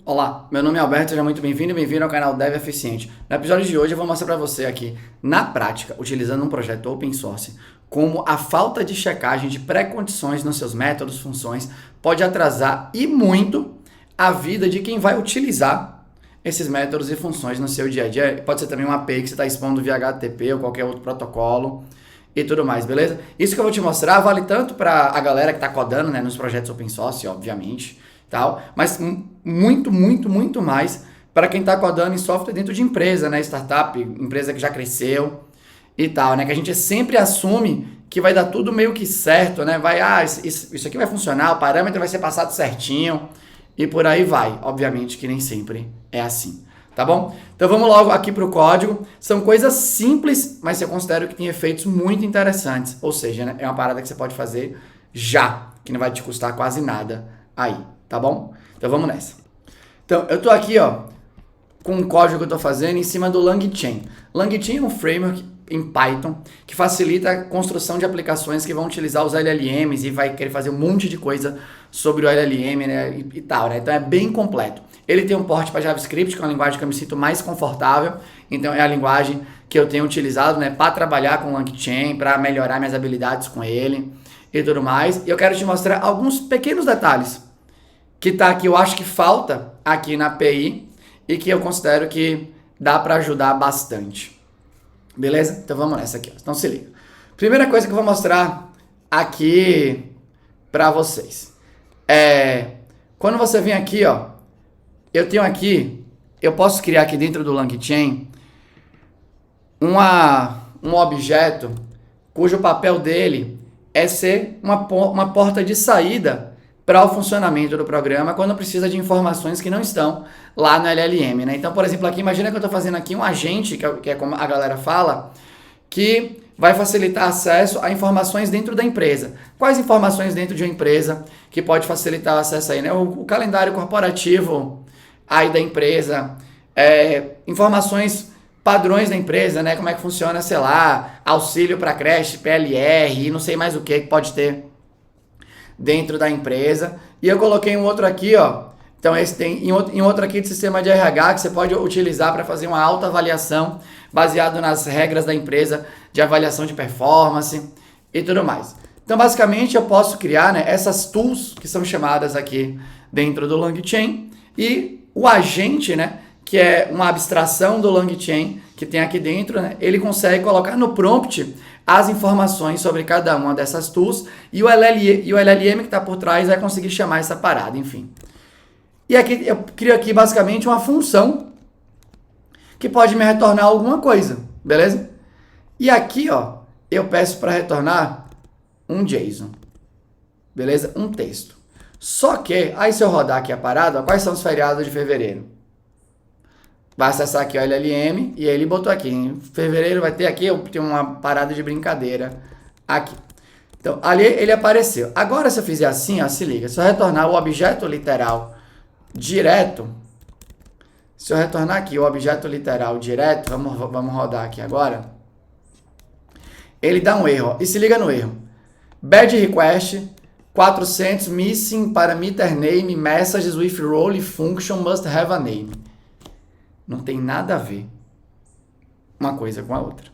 Olá, meu nome é Alberto, seja muito bem-vindo e bem-vindo ao canal Dev Eficiente. No episódio de hoje eu vou mostrar para você aqui, na prática, utilizando um projeto open source, como a falta de checagem de pré-condições nos seus métodos, funções, pode atrasar e muito a vida de quem vai utilizar esses métodos e funções no seu dia a dia. Pode ser também uma API que você está expondo via HTTP ou qualquer outro protocolo e tudo mais, beleza? Isso que eu vou te mostrar vale tanto para a galera que está codando, né, nos projetos open source, obviamente, tal, mas muito mais para quem está codando em software dentro de empresa, né, startup, empresa que já cresceu e tal, né, que a gente sempre assume que vai dar tudo meio que certo, né, isso aqui vai funcionar, o parâmetro vai ser passado certinho e por aí vai. Obviamente que nem sempre é assim, tá bom? Então vamos logo aqui para o código. São coisas simples, mas eu considero que tem efeitos muito interessantes, ou seja, né, é uma parada que você pode fazer já, que não vai te custar quase nada aí. Tá bom? Então vamos nessa. Então, eu tô aqui, ó, com um código que eu tô fazendo em cima do LangChain. LangChain é um framework em Python que facilita a construção de aplicações que vão utilizar os LLMs e vai querer fazer um monte de coisa sobre o LLM, né, e tal, né? Então é bem completo. Ele tem um porte para JavaScript, que é uma linguagem que eu me sinto mais confortável. Então é a linguagem que eu tenho utilizado, né, para trabalhar com o LangChain, para melhorar minhas habilidades com ele e tudo mais. E eu quero te mostrar alguns pequenos detalhes que tá aqui, eu acho que falta aqui na API e que eu considero que dá para ajudar bastante. Beleza? Então vamos nessa aqui. Então se liga. Primeira coisa que eu vou mostrar aqui para vocês é quando você vem aqui, ó, eu posso criar aqui dentro do LangChain um objeto cujo papel dele é ser uma porta de saída para o funcionamento do programa quando precisa de informações que não estão lá no LLM, né? Então, por exemplo, aqui, imagina que eu estou fazendo aqui um agente, que é como a galera fala, que vai facilitar acesso a informações dentro da empresa. Quais informações dentro de uma empresa que pode facilitar o acesso aí, né? O calendário corporativo aí da empresa, informações padrões da empresa, né? Como é que funciona, sei lá, auxílio para creche, PLR e não sei mais o que pode ter dentro da empresa. E eu coloquei um outro aqui, ó. Então esse tem em outro aqui de sistema de RH que você pode utilizar para fazer uma autoavaliação baseado nas regras da empresa de avaliação de performance e tudo mais. Então basicamente eu posso criar, né, essas tools que são chamadas aqui dentro do LangChain e o agente, né, que é uma abstração do LangChain que tem aqui dentro, né, ele consegue colocar no prompt as informações sobre cada uma dessas tools e o LLM que está por trás vai conseguir chamar essa parada, enfim. E aqui eu crio aqui basicamente uma função que pode me retornar alguma coisa, beleza? E aqui, ó, eu peço para retornar um JSON, beleza? Um texto. Só que, aí se eu rodar aqui a parada, ó, quais são os feriados de fevereiro? Vai acessar aqui o LLM e aí ele botou aqui, em fevereiro vai ter aqui, eu tenho uma parada de brincadeira aqui. Então, ali ele apareceu. Agora, se eu fizer assim, ó, se liga, se eu retornar o objeto literal direto, se eu retornar aqui o objeto literal direto, vamos rodar aqui agora, ele dá um erro, ó, e se liga no erro. Bad request 400 missing parameter name messages with role function must have a name. Não tem nada a ver uma coisa com a outra.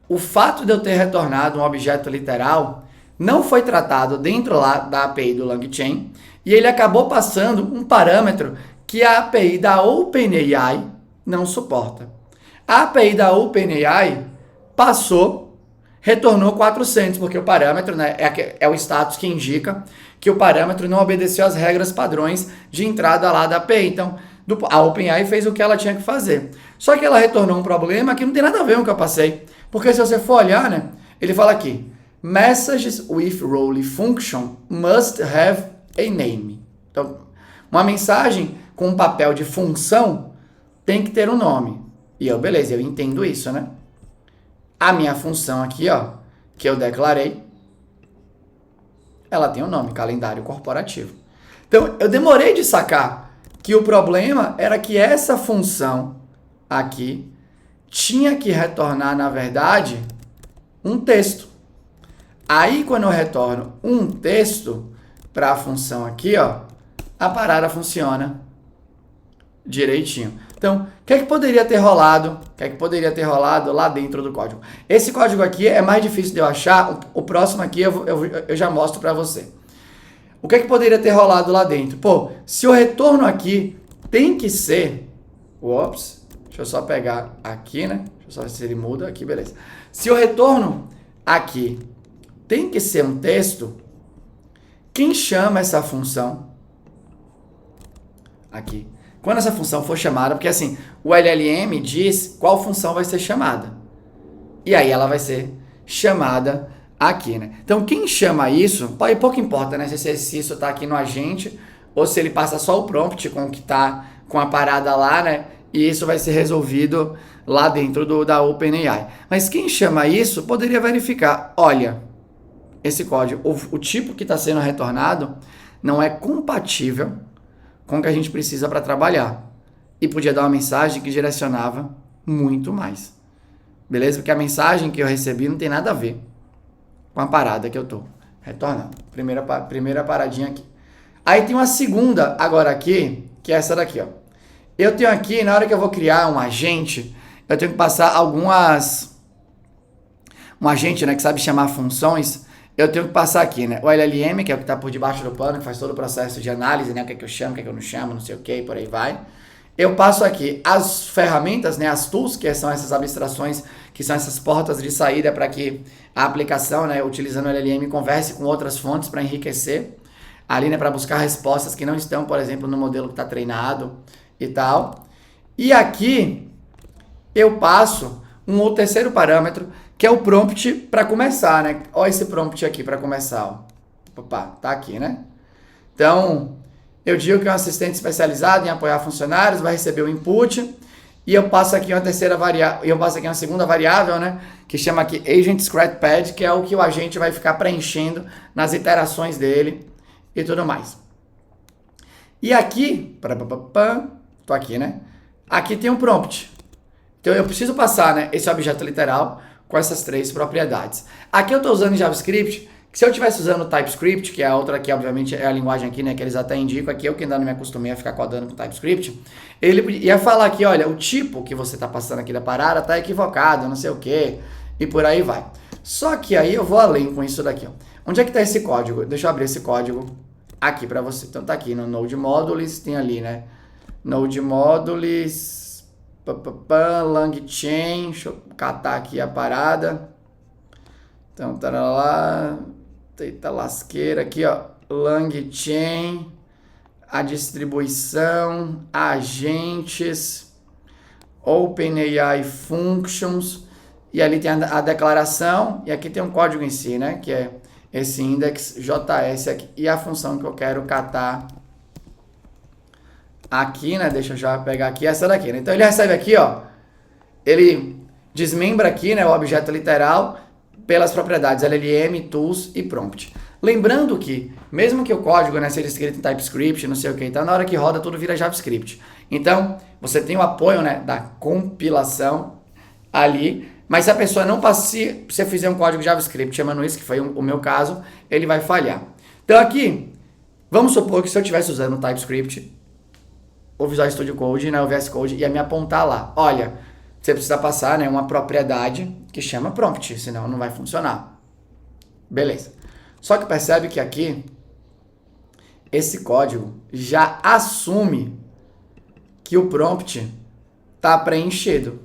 O fato de eu ter retornado um objeto literal não foi tratado dentro lá da API do LangChain e ele acabou passando um parâmetro que a API da OpenAI não suporta. A API da OpenAI retornou 400, porque o parâmetro, né, é o status que indica que o parâmetro não obedeceu às regras padrões de entrada lá da API. Então, a OpenAI fez o que ela tinha que fazer. Só que ela retornou um problema que não tem nada a ver com o que eu passei. Porque se você for olhar, né, ele fala aqui, messages with role function must have a name. Então, uma mensagem com um papel de função tem que ter um nome. E eu, beleza, eu entendo isso, né? A minha função aqui, ó, que eu declarei, ela tem um nome, calendário corporativo. Então, eu demorei de sacar que o problema era que essa função aqui tinha que retornar, na verdade, um texto. Aí, quando eu retorno um texto para a função aqui, ó, a parada funciona direitinho. Então, o que é que poderia ter rolado? O que é que poderia ter rolado lá dentro do código? Esse código aqui é mais difícil de eu achar. O próximo aqui eu já mostro para você. O que é que poderia ter rolado lá dentro? Pô, se o retorno aqui tem que ser... Ops, deixa eu só pegar aqui, né? Deixa eu só ver se ele muda aqui, beleza. Se o retorno aqui tem que ser um texto, quem chama essa função? Aqui. Quando essa função for chamada, porque assim, o LLM diz qual função vai ser chamada. E aí ela vai ser chamada aqui, né? Então quem chama isso, pouco importa, né? Se isso tá aqui no agente, ou se ele passa só o prompt com o que tá com a parada lá, né? E isso vai ser resolvido lá dentro da OpenAI. Mas quem chama isso poderia verificar, olha, esse código, o tipo que está sendo retornado não é compatível com o que a gente precisa para trabalhar. E podia dar uma mensagem que direcionava muito mais. Beleza? Porque a mensagem que eu recebi não tem nada a ver com a parada que eu tô retornando. Primeira paradinha aqui. Aí tem uma segunda agora aqui, que é essa daqui, ó. Eu tenho aqui, na hora que eu vou criar um agente, eu tenho que passar um agente, né, que sabe chamar funções. Eu tenho que passar aqui, né? O LLM, que é o que está por debaixo do pano, que faz todo o processo de análise, né? O que é que eu chamo, o que é que eu não chamo, não sei o que, e por aí vai. Eu passo aqui as ferramentas, né? As tools, que são essas abstrações, que são essas portas de saída para que a aplicação, né? Utilizando o LLM, converse com outras fontes para enriquecer. Ali, né? Para buscar respostas que não estão, por exemplo, no modelo que está treinado e tal. E aqui, eu passo um terceiro parâmetro, que é o prompt para começar, né? Olha esse prompt aqui para começar, ó. Opa, tá aqui, né? Então, eu digo que é um assistente especializado em apoiar funcionários, vai receber o input, e eu passo aqui uma terceira variável, eu passo aqui uma segunda variável, né? Que chama aqui Agent Scratchpad, que é o que o agente vai ficar preenchendo nas iterações dele e tudo mais. E aqui, tô aqui, né? Aqui tem um prompt. Então, eu preciso passar, né, esse objeto literal com essas três propriedades. Aqui eu estou usando JavaScript, que se eu estivesse usando TypeScript, que é a outra aqui, obviamente, é a linguagem aqui, né, que eles até indicam aqui, eu que ainda não me acostumei a ficar codando com TypeScript, ele ia falar aqui, olha, o tipo que você está passando aqui da parada está equivocado, não sei o que, e por aí vai. Só que aí eu vou além com isso daqui, ó. Onde é que está esse código? Deixa eu abrir esse código aqui para você. Então tá aqui no Node Modules, tem ali, né, Node Modules... LangChain, deixa eu catar aqui a parada. Então, tá lá, eita lasqueira aqui, ó, LangChain, a distribuição, agentes, OpenAI Functions, e ali tem a declaração, e aqui tem um código em si, né, que é esse index JS aqui, e a função que eu quero catar aqui, né? Deixa eu já pegar aqui essa daqui, né? Então ele recebe aqui, ó. Ele desmembra aqui, né, o objeto literal pelas propriedades LLM, tools e prompt. Lembrando que, mesmo que o código, né, seja escrito em TypeScript, não sei o que, então na hora que roda tudo vira JavaScript. Então, você tem o apoio, né, da compilação ali, mas se a pessoa não passa, se você fizer um código JavaScript chamando isso, que foi o meu caso, ele vai falhar. Então aqui, vamos supor que se eu estivesse usando o TypeScript, o Visual Studio Code, né, o VS Code, ia me apontar lá. Olha, você precisa passar, né, uma propriedade que chama prompt, senão não vai funcionar. Beleza. Só que percebe que aqui, esse código já assume que o prompt está preenchido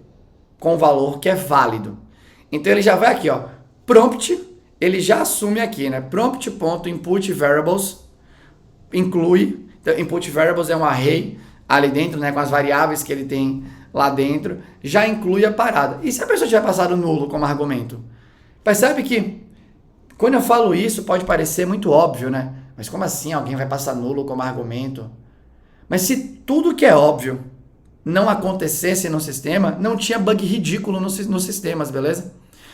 com o valor que é válido. Então ele já vai aqui, ó, prompt, ele já assume aqui, né, prompt.input variables inclui, então, input variables é um array ali dentro, né, com as variáveis que ele tem lá dentro, já inclui a parada. E se a pessoa tiver passado nulo como argumento? Percebe que, quando eu falo isso, pode parecer muito óbvio, né? Mas como assim alguém vai passar nulo como argumento? Mas se tudo que é óbvio não acontecesse no sistema, não tinha bug ridículo nos sistemas, beleza?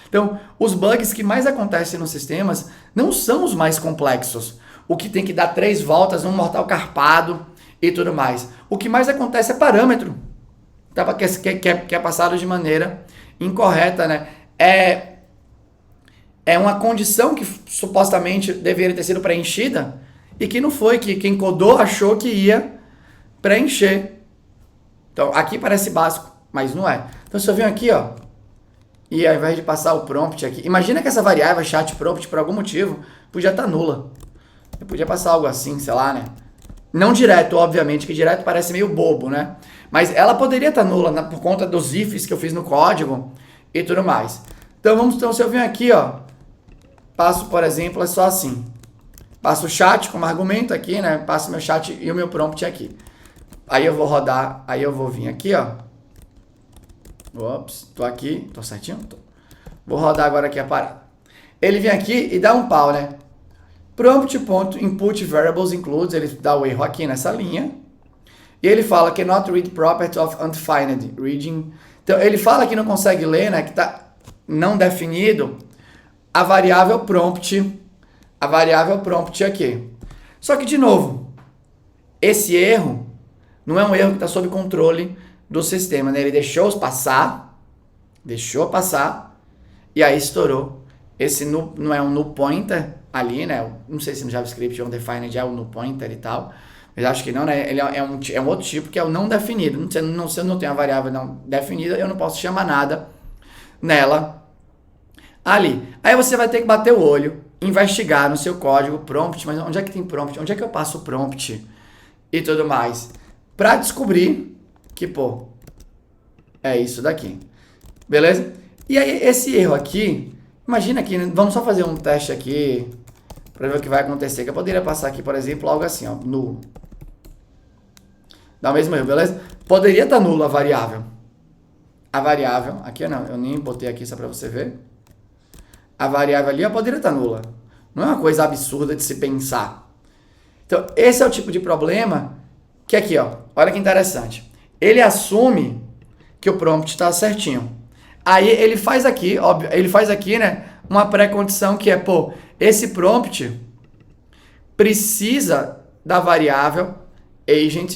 Então, os bugs que mais acontecem nos sistemas não são os mais complexos. O que tem que dar 3 voltas num mortal carpado e tudo mais. O que mais acontece é parâmetro, tá? Que é passado de maneira incorreta, né? É uma condição que supostamente deveria ter sido preenchida e que não foi, que quem codou achou que ia preencher. Então, aqui parece básico, mas não é. Então, se eu venho aqui, ó, e ao invés de passar o prompt aqui, imagina que essa variável chat prompt, por algum motivo, podia estar nula. Eu podia passar algo assim, sei lá, né? Não direto, obviamente, que direto parece meio bobo, né? Mas ela poderia estar nula por conta dos ifs que eu fiz no código e tudo mais. Então, se eu venho aqui, ó, passo, por exemplo, é só assim. Passo o chat como argumento aqui, né? Passo meu chat e o meu prompt aqui. Aí eu vou rodar, aí eu vou vir aqui, ó. Ops, tô aqui, tô certinho? Tô. Vou rodar agora aqui a parada. Ele vem aqui e dá um pau, né? Prompt.input variables includes, ele dá o erro aqui nessa linha. E ele fala que not read property of undefined reading. Então, ele fala que não consegue ler, né? Que tá não definido a variável prompt aqui. Só que, de novo, esse erro não é um erro que está sob controle do sistema, né? Ele deixou passar, e aí estourou. Esse não é um null pointer ali, né? Não sei se no JavaScript ou undefined é o null pointer e tal, mas acho que não, né? Ele é um outro tipo que é o não definido. Se eu não tenho a variável não definida, eu não posso chamar nada nela ali. Aí você vai ter que bater o olho, investigar no seu código prompt, mas onde é que tem prompt? Onde é que eu passo o prompt? E tudo mais. Pra descobrir que, pô, é isso daqui. Beleza? E aí, esse erro aqui, imagina aqui, vamos só fazer um teste aqui pra ver o que vai acontecer. Que eu poderia passar aqui, por exemplo, algo assim, ó, nulo. Dá o mesmo erro, beleza? Poderia estar nulo a variável. A variável, aqui não, eu nem botei aqui só pra você ver. A variável ali, ó, poderia estar nula. Não é uma coisa absurda de se pensar. Então, esse é o tipo de problema que aqui, ó, olha que interessante. Ele assume que o prompt está certinho. Aí ele faz aqui, óbvio, né, uma pré-condição que é, pô, esse prompt precisa da variável agent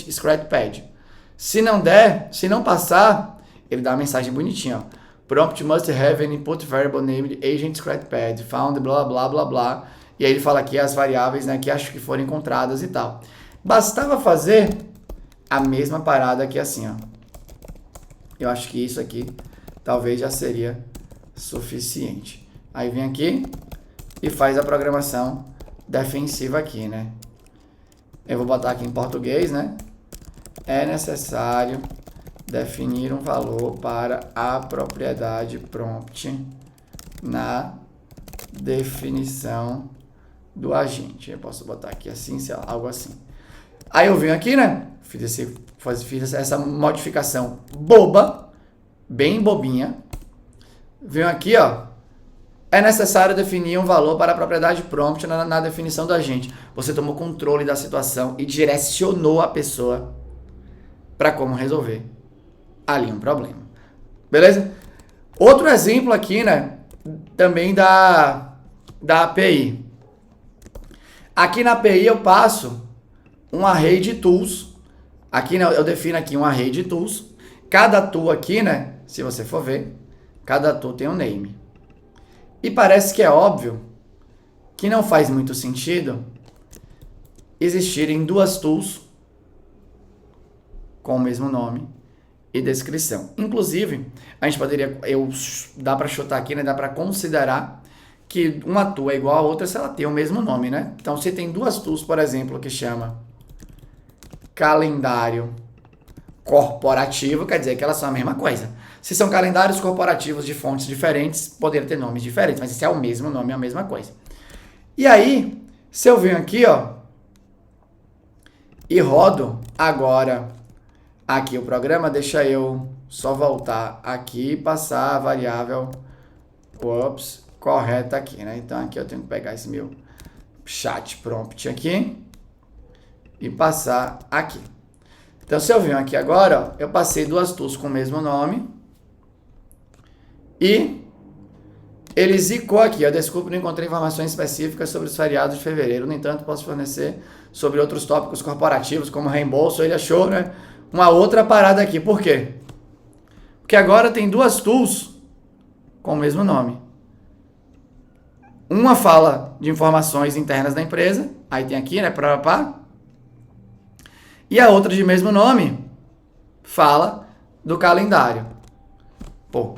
scratchpad. Se não der, se não passar, ele dá uma mensagem bonitinha, ó. Prompt must have an input variable named agent scratchpad, found, blá, blá, blá, blá. E aí ele fala aqui as variáveis, né, que acho que foram encontradas e tal. Bastava fazer a mesma parada aqui assim, ó. Eu acho que isso aqui talvez já seria suficiente. Aí vem aqui e faz a programação defensiva aqui, né? Eu vou botar aqui em português, né? É necessário definir um valor para a propriedade prompt na definição do agente. Eu posso botar aqui assim, sei lá, algo assim. Aí eu venho aqui, né? Fiz essa modificação boba, bem bobinha. Venho aqui, ó. É necessário definir um valor para a propriedade prompt na definição do agente. Você tomou controle da situação e direcionou a pessoa para como resolver ali um problema. Beleza? Outro exemplo aqui, né? Também da API. Aqui na API eu passo um array de tools. Aqui, né, eu defino aqui um array de tools. Cada tool aqui, né? Se você for ver, cada tool tem um name. E parece que é óbvio que não faz muito sentido existirem duas tools com o mesmo nome e descrição. Inclusive, a gente poderia, dá para chutar aqui, né? Dá para considerar que uma tool é igual a outra se ela tem o mesmo nome, né? Então, se tem duas tools, por exemplo, que chama calendário corporativo, quer dizer que elas são a mesma coisa. Se são calendários corporativos de fontes diferentes, poderiam ter nomes diferentes, mas se é o mesmo nome, é a mesma coisa. E aí, se eu venho aqui, ó, e rodo agora aqui o programa, deixa eu só voltar aqui e passar a variável correta aqui, né? Então aqui eu tenho que pegar esse meu chat prompt aqui e passar aqui. Então se eu venho aqui agora, ó, eu passei duas tools com o mesmo nome e ele zicou aqui, ó, desculpa, não encontrei informações específicas sobre os feriados de fevereiro, no entanto posso fornecer sobre outros tópicos corporativos como reembolso. Ele achou, né, uma outra parada aqui. Por quê? Porque agora tem duas tools com o mesmo nome. Uma fala de informações internas da empresa, aí tem aqui, né, E a outra de mesmo nome fala do calendário. Pô,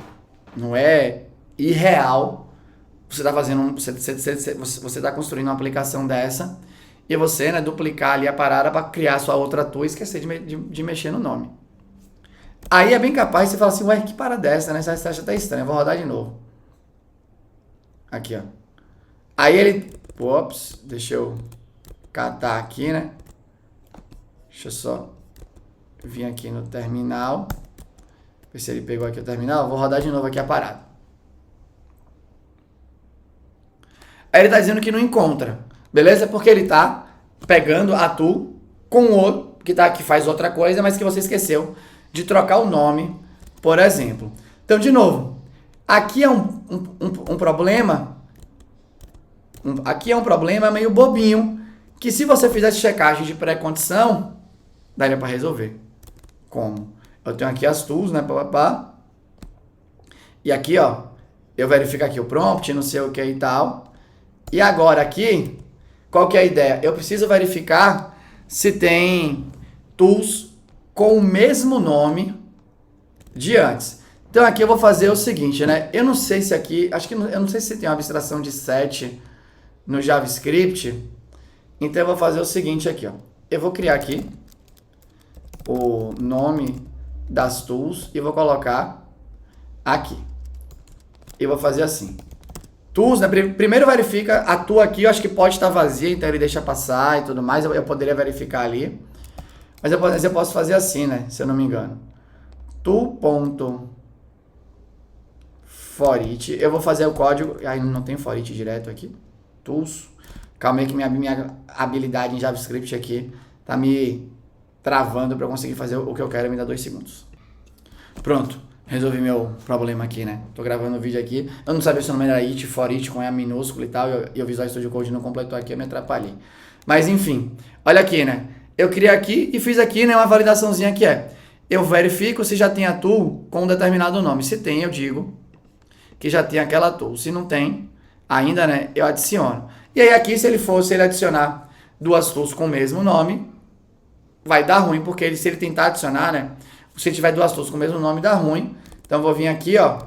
não é irreal você tá fazendo você tá construindo uma aplicação dessa e você, né, duplicar ali a parada para criar sua outra tool e esquecer de mexer no nome. Aí é bem capaz de você falar assim, ué, que parada dessa, né? Essa taxa tá estranha, vou rodar de novo. Aqui, ó. Aí ele, ops, deixa eu catar aqui, né? Deixa eu só vir aqui no terminal. Ver se ele pegou aqui o terminal. Vou rodar de novo aqui a parada. Aí ele tá dizendo que não encontra. Beleza? Porque ele tá pegando a tool com o outro, que faz outra coisa, mas que você esqueceu de trocar o nome, por exemplo. Então, de novo, aqui é um problema. Aqui é um problema meio bobinho, que se você fizesse checagem de pré-condição, daria para resolver. Como? Eu tenho aqui as tools, né? E aqui, ó, eu verifico aqui o prompt, não sei o que e tal. E agora aqui, qual que é a ideia? Eu preciso verificar se tem tools com o mesmo nome de antes. Então aqui eu vou fazer o seguinte, né? Eu não sei se aqui, eu não sei se tem uma abstração de set no JavaScript. Então eu vou fazer o seguinte aqui, ó. Eu vou criar aqui o nome das tools e vou colocar aqui. Eu vou fazer assim. Tools, né? Primeiro verifica a tool aqui, eu acho que pode estar vazia, então ele deixa passar e tudo mais. Eu poderia verificar ali. Mas eu posso fazer assim, né? Se eu não me engano. tool.forEach. Eu vou fazer o código. Aí não tem for each direto aqui. Tools. Calma aí que minha habilidade em JavaScript aqui tá me travando para eu conseguir fazer o que eu quero. Me dá 2 segundos. Pronto. Resolvi meu problema aqui, né? Tô gravando o vídeo aqui. Eu não sabia se o nome era it, for each, com E minúsculo e tal. E o Visual Studio Code não completou aqui, eu me atrapalhei. Mas enfim. Olha aqui, né? Eu criei aqui e fiz aqui, né, uma validaçãozinha que é. Eu verifico se já tem a tool com um determinado nome. Se tem, eu digo que já tem aquela tool. Se não tem, ainda, né, eu adiciono. E aí aqui, se ele adicionar 2 tools com o mesmo nome, vai dar ruim, porque se ele tentar adicionar, né, se tiver 2 tools com o mesmo nome, dá ruim. Então eu vou vir aqui, ó,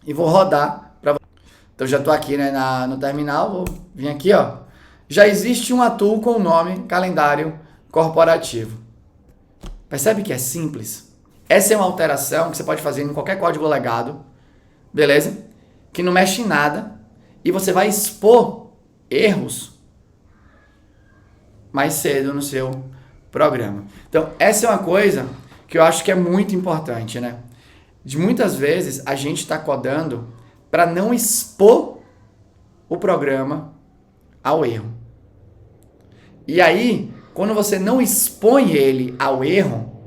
e vou rodar. Então já tô aqui, né, no terminal, vou vir aqui, ó. Já existe uma tool com o nome calendário corporativo. Percebe que é simples? Essa é uma alteração que você pode fazer em qualquer código legado, beleza? Que não mexe em nada e você vai expor erros mais cedo no seu programa. Então, essa é uma coisa que eu acho que é muito importante, né? De muitas vezes a gente está codando para não expor o programa ao erro. E aí, quando você não expõe ele ao erro,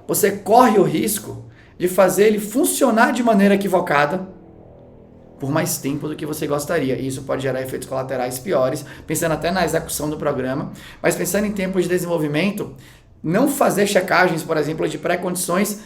você corre o risco de fazer ele funcionar de maneira equivocada por mais tempo do que você gostaria. E isso pode gerar efeitos colaterais piores, pensando até na execução do programa, mas pensando em tempos de desenvolvimento, não fazer checagens, por exemplo, de pré-condições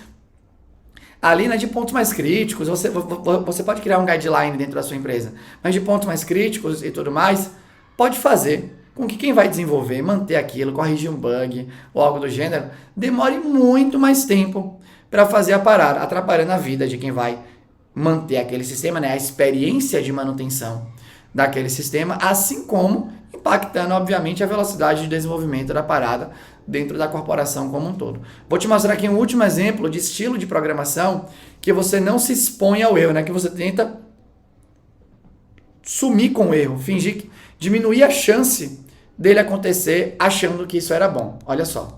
ali, né, de pontos mais críticos. Você pode criar um guideline dentro da sua empresa, mas de pontos mais críticos e tudo mais, pode fazer com que quem vai desenvolver, manter aquilo, corrigir um bug ou algo do gênero, demore muito mais tempo para fazer a parada, atrapalhando a vida de quem vai manter aquele sistema, né, a experiência de manutenção daquele sistema, assim como impactando, obviamente, a velocidade de desenvolvimento da parada dentro da corporação como um todo. Vou te mostrar aqui um último exemplo de estilo de programação que você não se expõe ao erro, né, que você tenta sumir com o erro, fingir, diminuir a chance dele acontecer achando que isso era bom. Olha só.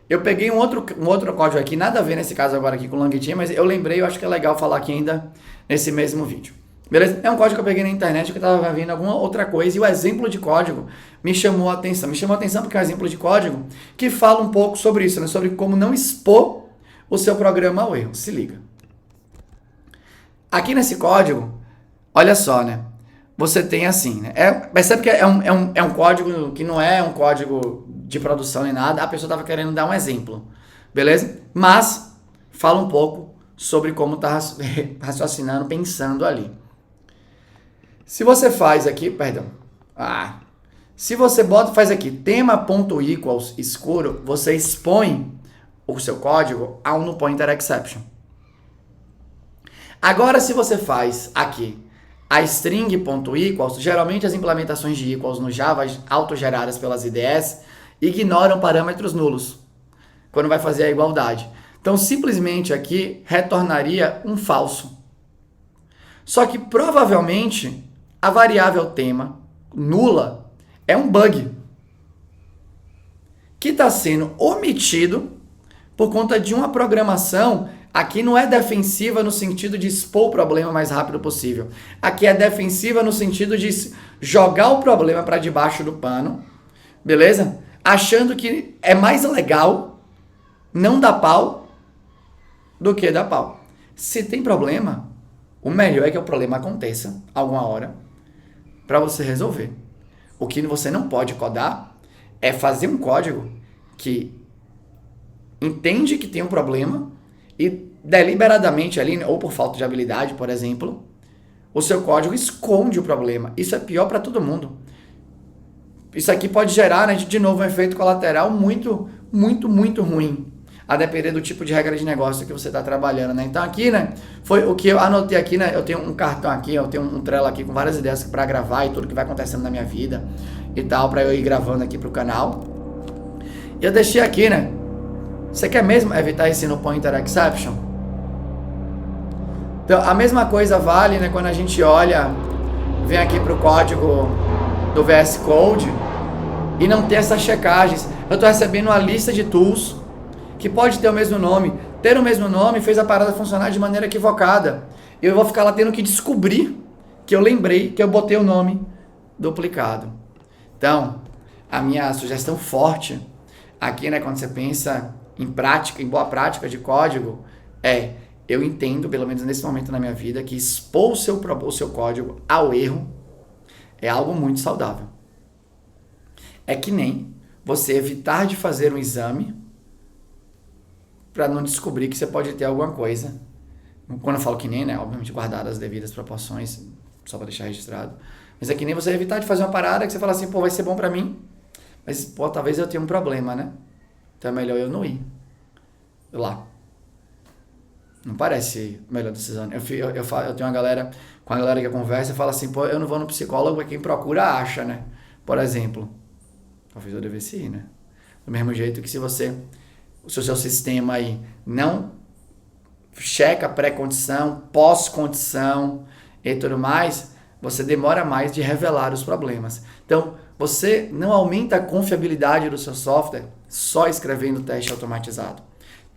Eu peguei um outro código aqui, nada a ver nesse caso agora aqui com o LangChain, mas eu lembrei, eu acho que é legal falar aqui ainda nesse mesmo vídeo. Beleza? É um código que eu peguei na internet que eu estava vendo alguma outra coisa e o exemplo de código me chamou a atenção. Me chamou a atenção porque é um exemplo de código que fala um pouco sobre isso, né? Sobre como não expor o seu programa ao erro. Se liga. Aqui nesse código, olha só, né? Você tem assim, né? Percebe que é um código que não é um código de produção nem nada. A pessoa estava querendo dar um exemplo, beleza? Mas fala um pouco sobre como está raciocinando, pensando ali. Se você faz aqui, Se você faz aqui tema.equals escuro, você expõe o seu código a um no pointer exception. Agora, se você faz aqui a string.equals, geralmente as implementações de equals no Java, autogeradas pelas IDEs, ignoram parâmetros nulos quando vai fazer a igualdade. Então, simplesmente aqui retornaria um falso. Só que provavelmente a variável tema nula é um bug que está sendo omitido por conta de uma programação. Aqui não é defensiva no sentido de expor o problema o mais rápido possível. Aqui é defensiva no sentido de jogar o problema para debaixo do pano, beleza? Achando que é mais legal não dar pau do que dar pau. Se tem problema, o melhor é que o problema aconteça alguma hora para você resolver. O que você não pode codar é fazer um código que entende que tem um problema e deliberadamente ali, ou por falta de habilidade, por exemplo, o seu código esconde o problema. Isso é pior para todo mundo. Isso aqui pode gerar, né, de novo, um efeito colateral muito, muito, muito ruim, a depender do tipo de regra de negócio que você está trabalhando, né? Então aqui, né, foi o que eu anotei aqui, né? Eu tenho um cartão aqui, eu tenho um Trello aqui com várias ideias para gravar e tudo que vai acontecendo na minha vida e tal, para eu ir gravando aqui pro canal. E eu deixei aqui, né? Você quer mesmo evitar esse no pointer exception? Então, a mesma coisa vale, né, quando a gente olha, vem aqui pro código do VS Code e não tem essas checagens. Eu estou recebendo uma lista de tools que pode ter o mesmo nome. Ter o mesmo nome fez a parada funcionar de maneira equivocada. Eu vou ficar lá tendo que descobrir que eu lembrei que eu botei o nome duplicado. Então, a minha sugestão forte aqui, né, quando você pensa em prática, em boa prática de código, eu entendo, pelo menos nesse momento na minha vida, que expor o seu código ao erro é algo muito saudável. É que nem você evitar de fazer um exame para não descobrir que você pode ter alguma coisa. Quando eu falo que nem, né, obviamente guardadas as devidas proporções, só para deixar registrado. Mas é que nem você evitar de fazer uma parada que você fala assim, pô, vai ser bom para mim, mas pô, talvez eu tenha um problema, né? Então é melhor eu não ir lá. Não parece a melhor decisão. Eu tenho uma galera, com a galera que eu converso, eu falo assim, pô, eu não vou no psicólogo, quem procura acha, né? Por exemplo, talvez eu devesse ir, né? Do mesmo jeito que se o seu sistema aí não checa pré-condição, pós-condição e tudo mais, você demora mais de revelar os problemas. Então, você não aumenta a confiabilidade do seu software só escrevendo teste automatizado.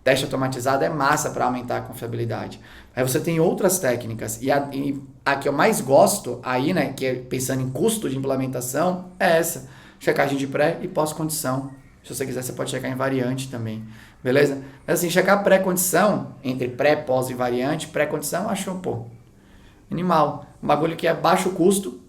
Teste automatizado é massa para aumentar a confiabilidade. Aí você tem outras técnicas. E a que eu mais gosto aí, né, que é pensando em custo de implementação, é essa. Checagem de pré e pós-condição. Se você quiser, você pode checar em variante também. Beleza? Mas assim, checar pré-condição, entre pré, pós e variante, pré-condição, acho, pô, animal. Um bagulho que é baixo custo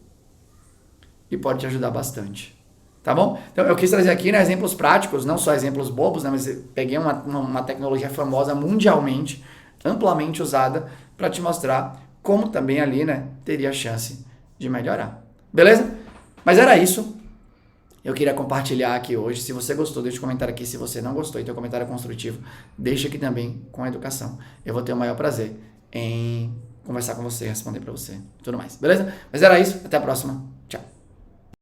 e pode te ajudar bastante. Tá bom? Então, eu quis trazer aqui, né, exemplos práticos, não só exemplos bobos, né, mas eu peguei uma tecnologia famosa mundialmente, amplamente usada, para te mostrar como também ali, né, teria chance de melhorar. Beleza? Mas era isso. Eu queria compartilhar aqui hoje. Se você gostou, deixa um comentário aqui. Se você não gostou e tem um comentário construtivo, deixa aqui também com a educação. Eu vou ter o maior prazer em conversar com você, responder para você e tudo mais. Beleza? Mas era isso. Até a próxima.